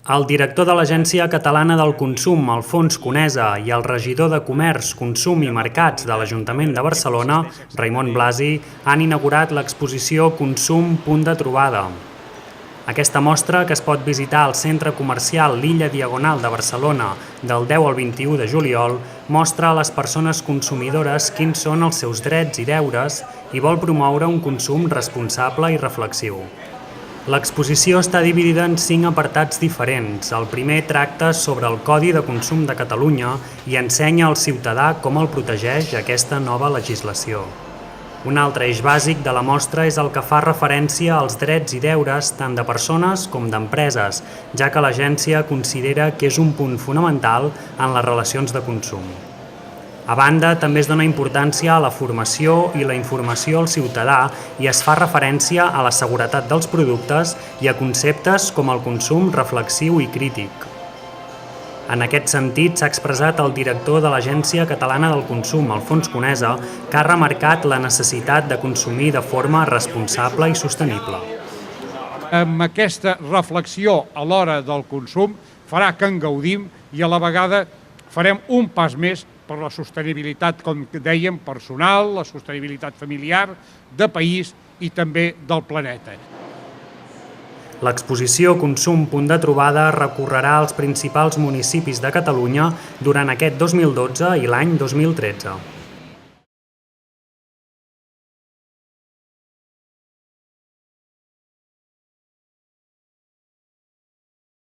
El director de l'Agència Catalana del Consum, Alfons Conesa, i el regidor de Comerç, Consum i Mercats de l'Ajuntament de Barcelona, Raimon Blasi, han inaugurat l'exposició Consum Punt de Trobada. Aquesta mostra, que es pot visitar al centre comercial L'Illa Diagonal de Barcelona del 10 al 21 de juliol, mostra a les persones consumidores quins són els seus drets i deures i vol promoure un consum responsable i reflexiu. L'exposició està dividida en 5 apartats diferents. El primer tracta sobre el Codi de Consum de Catalunya i ensenya al ciutadà com el protegeix aquesta nova legislació. Un altre eix bàsic de la mostra és el que fa referència als drets i deures tant de persones com d'empreses, ja que l'agència considera que és un punt fonamental en les relacions de consum. A banda, també es dona importància a la formació i la informació al ciutadà i es fa referència a la seguretat dels productes i a conceptes com el consum reflexiu i crític. En aquest sentit, s'ha expressat el director de l'Agència Catalana del Consum, Alfons Conesa, que ha remarcat la necessitat de consumir de forma responsable i sostenible. Amb aquesta reflexió a l'hora del consum farà que en gaudim i a la vegada farem un pas més per la sostenibilitat, com dèiem, personal, la sostenibilitat familiar, de país i també del planeta. L'exposició Consum Punt de Trobada recorrerà els principals municipis de Catalunya durant aquest 2012 i l'any 2013.